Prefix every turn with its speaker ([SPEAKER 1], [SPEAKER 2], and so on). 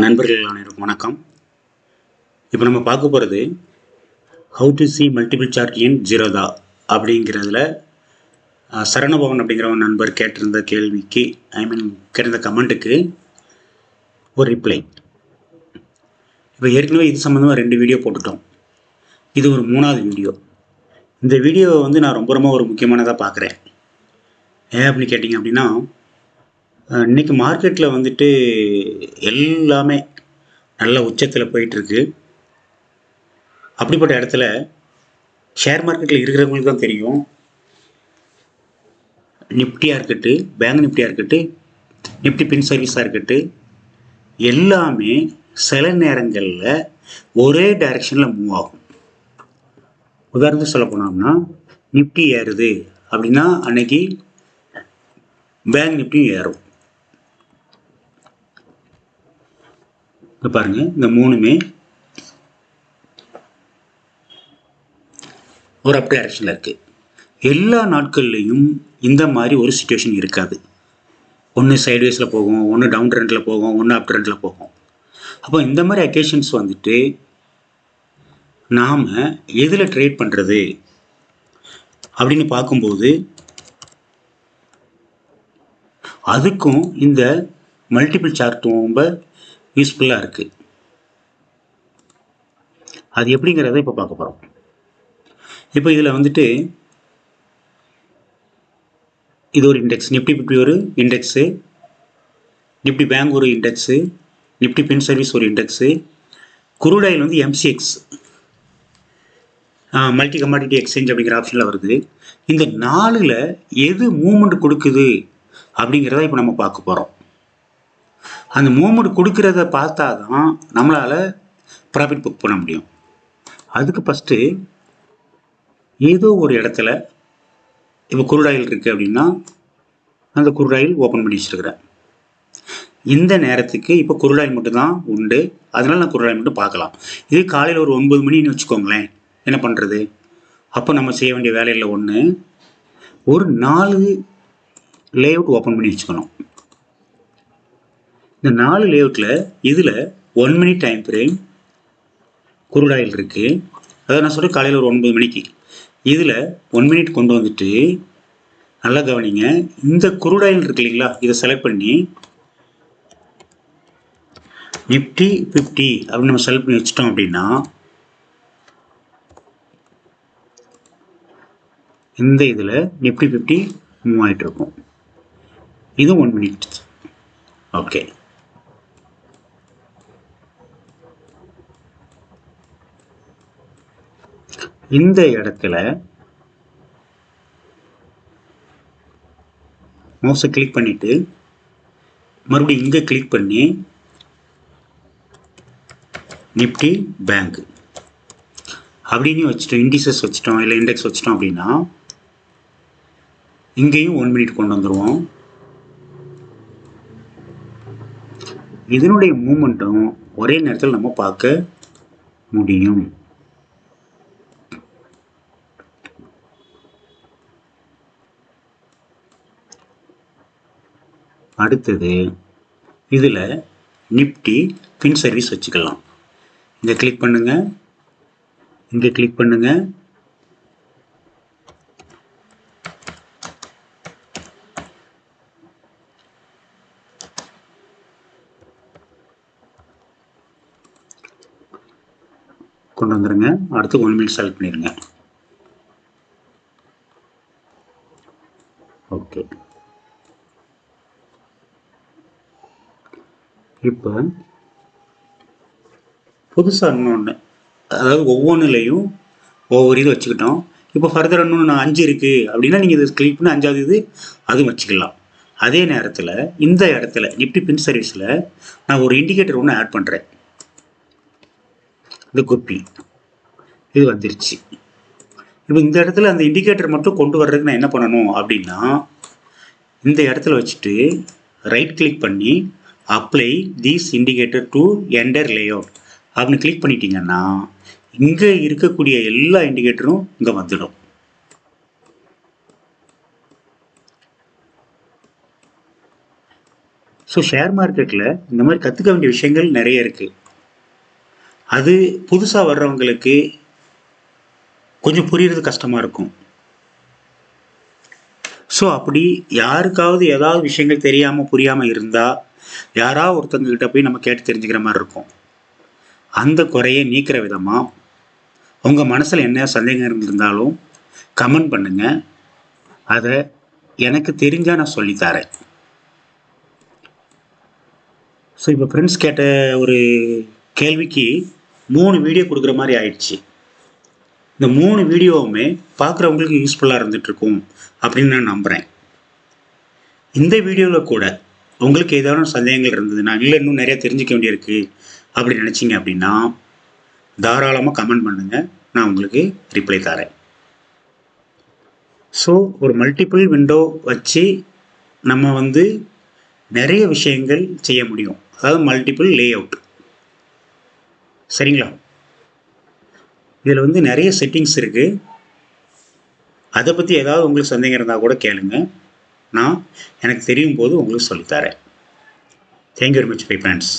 [SPEAKER 1] நண்பர்கள் அனைவருக்கும் வணக்கம். இப்போ நம்ம பார்க்க போகிறது how to see multiple chart in Zerodha அப்படிங்கிறதுல சரணபவன் அப்படிங்கிற ஒரு நண்பர் கேட்டிருந்த கேள்விக்கு கேட்டிருந்த கமெண்ட்டுக்கு ஒரு ரிப்ளை. இப்போ ஏற்கனவே இது சம்மந்தமாக 2 வீடியோ போட்டுட்டோம். இது ஒரு 3வது வீடியோ. இந்த வீடியோவை நான் ரொம்ப ஒரு முக்கியமானதாக பார்க்குறேன். ஏன் அப்படின்னு கேட்டிங்க அப்படின்னா, இன்றைக்கி மார்க்கெட்டில் எல்லாமே நல்ல உச்சத்தில் போயிட்டுருக்கு. அப்படிப்பட்ட இடத்துல ஷேர் மார்க்கெட்டில் இருக்கிறவங்களுக்கு தான் தெரியும், நிஃப்டியாக இருக்கட்டும், பேங்க் நிஃப்டியாக இருக்கட்டும், நிஃப்டி பின் சர்வீஸாக இருக்கட்டும், எல்லாமே சில நேரங்களில் ஒரே டைரெக்ஷனில் மூவ் ஆகும். உதாரணத்துக்கு சொல்ல போனோம்னா, நிஃப்டி ஏறுது அப்படின்னா அன்னைக்கு பேங்க் நிஃப்டியும் ஏறும். இப்போ பாருங்கள், இந்த 3மே ஒரு அப் டைரக்ஷனில் இருக்குது. எல்லா நாட்கள்லையும் இந்த மாதிரி ஒரு சிச்சுவேஷன் இருக்காது. ஒன்று சைட்வேஸில் போகும், ஒன்று டவுன் ட்ரெண்டில் போகும், ஒன்று அப் ட்ரெண்டில் போகும். அப்போ இந்த மாதிரி அக்கேஷன்ஸ் நாம் எதில் ட்ரேட் பண்ணுறது அப்படின்னு பார்க்கும்போது அதுக்கும் இந்த மல்டிபிள் சார்ட் ரொம்ப யூஸ்ஃபுல்லாக இருக்குது. அது எப்படிங்கிறத இப்போ பார்க்க போகிறோம். இப்போ இதில் இது ஒரு இண்டெக்ஸ், நிஃப்டி 50 ஒரு இண்டெக்ஸு, நிஃப்டி பேங்க் ஒரு இண்டெக்ஸு, நிஃப்டி பின் சர்வீஸ் ஒரு index, crude oil MCX multi commodity exchange அப்படிங்கிற ஆப்ஷனில் வருது. இந்த 4ல் எது மூவ்மெண்ட் கொடுக்குது அப்படிங்கிறத இப்போ நம்ம பார்க்க போகிறோம். அந்த மூவ்மெண்ட் கொடுக்கறத பார்த்தா தான் நம்மளால் ப்ராஃபிட் புக் பண்ண முடியும். அதுக்கு ஃபஸ்ட்டு ஏதோ ஒரு இடத்துல இப்போ குரூட் ஆயில் இருக்குது அப்படின்னா அந்த குரூட் ஆயில் ஓப்பன் பண்ணி வச்சுருக்கிறேன். இந்த நேரத்துக்கு இப்போ குரூட் ஆயில் மட்டும்தான் உண்டு, அதனால் நான் குரூட் ஆயில் மட்டும் பார்க்கலாம். இது காலையில் ஒரு 9 மணின்னு வச்சுக்கோங்களேன். என்ன பண்ணுறது? அப்போ நம்ம செய்ய வேண்டிய வேலையில் ஒரு 4 லேஅவுட் ஓப்பன் பண்ணி வச்சுக்கணும். இந்த 4 லேஅவுட்டில் இதில் 1 minute time frame crude oil இருக்குது. அதாவது நான் சொல்கிறேன் காலையில் ஒரு 9 மணிக்கு. இதில் 1 மினிட் கொண்டு வந்துட்டு நல்லா கவனிங்க, இந்த குரூட் ஆயில் இருக்கு இல்லைங்களா, இதை செலக்ட் பண்ணி நிஃப்டி 50 அப்படின்னு நம்ம செலக்ட் பண்ணி வச்சிட்டோம் அப்படின்னா இந்த இதில் நிஃப்டி 50 மூவ் ஆகிட்டு இருக்கும். இது 1 மினிட். ஓகே, இந்த இடத்துல மவுஸை கிளிக் பண்ணிட்டு மறுபடியும் இங்கே கிளிக் பண்ணி நிஃப்டி பேங்க் அப்படின்னு வச்சுட்டோம், இண்டிசஸ் வச்சுட்டோம், இல்லை இண்டெக்ஸ் வச்சுட்டோம் அப்படின்னா இங்கேயும் 1 மினிட் கொண்டு வந்துடுவோம். இதனுடைய மூமெண்ட்டும் ஒரே நேரத்தில் நம்ம பார்க்க முடியும். அடுத்தது இதில் நிஃப்டி பின் சர்வீஸ் வச்சுக்கலாம். இங்கே கிளிக் பண்ணுங்க, இங்கே கிளிக் பண்ணுங்க, கொண்டு வந்துருங்க. அடுத்து 1 மினிட் செலக்ட் பண்ணிடுங்க. ஓகே, இப்போ புதுசாக இன்னொன்று, அதாவது ஒவ்வொன்றுலையும் ஒவ்வொரு இது வச்சுக்கிட்டோம். இப்போ ஃபர்தர் இன்னொன்று நான் 5 இருக்குது அப்படின்னா நீங்கள் இதை கிளிக் பண்ணி 5வது இது அதுவும் வச்சுக்கலாம். அதே நேரத்தில் இந்த இடத்துல நிஃப்டி பின் சர்வீஸில் நான் ஒரு இண்டிகேட்டர் ஒன்று ஆட் பண்ணுறேன். இந்த குப்பி இது வந்துருச்சு. இப்போ இந்த இடத்துல அந்த இண்டிகேட்டர் மட்டும் கொண்டு வர்றதுக்கு நான் என்ன பண்ணணும் அப்படின்னா, இந்த இடத்துல வச்சுட்டு ரைட் கிளிக் பண்ணி apply these indicator to enter layout அப்படின்னு கிளிக் பண்ணிட்டீங்கன்னா இங்கே இருக்கக்கூடிய எல்லா இண்டிகேட்டரும் இங்கே வந்துடும். ஸோ ஷேர் மார்க்கெட்டில் இந்த மாதிரி கற்றுக்க வேண்டிய விஷயங்கள் நிறைய இருக்குது. அது புதுசாக வர்றவங்களுக்கு கொஞ்சம் புரியுறது கஷ்டமாக இருக்கும். ஸோ அப்படி யாருக்காவது ஏதாவது விஷயங்கள் தெரியாமல் புரியாமல் இருந்தால் யாராவது ஒருத்தவங்ககிட்ட போய் நம்ம கேட்டு தெரிஞ்சுக்கிற மாதிரி இருக்கும். அந்த குறையை நீக்கிற விதமாக உங்கள் மனசில் என்ன சந்தேகம் இருந்தாலும் கமெண்ட் பண்ணுங்கள். அதை எனக்கு தெரிஞ்சால் நான் சொல்லித்தரேன். ஸோ இப்போ ஃப்ரெண்ட்ஸ் கேட்ட ஒரு கேள்விக்கு 3 வீடியோ கொடுக்குற மாதிரி ஆயிடுச்சு. இந்த 3 வீடியோவுமே பார்க்குறவங்களுக்கு யூஸ்ஃபுல்லாக இருந்துகிட்ருக்கும் அப்படின்னு நான் நம்புகிறேன். இந்த வீடியோவில் கூட உங்களுக்கு ஏதாவது சந்தேகங்கள் இருந்ததுன்னா, இல்லை இன்னும் நிறையா தெரிஞ்சிக்க வேண்டியிருக்கு அப்படின்னு நினச்சிங்க அப்படின்னா தாராளமாக கமெண்ட் பண்ணுங்கள், நான் உங்களுக்கு ரிப்ளை தரேன். ஸோ ஒரு மல்டிபிள் விண்டோ வச்சு நம்ம நிறைய விஷயங்கள் செய்ய முடியும். அதாவது மல்டிபிள் லே அவுட். சரிங்களா? இதில் நிறைய செட்டிங்ஸ் இருக்குது. அதை பற்றி ஏதாவது உங்களுக்கு சந்தேகம் இருந்தால் கூட கேளுங்க, நான் எனக்கு தெரியும் போது உங்களுக்கு சொல்லித்தரேன். Thank you very much my friends.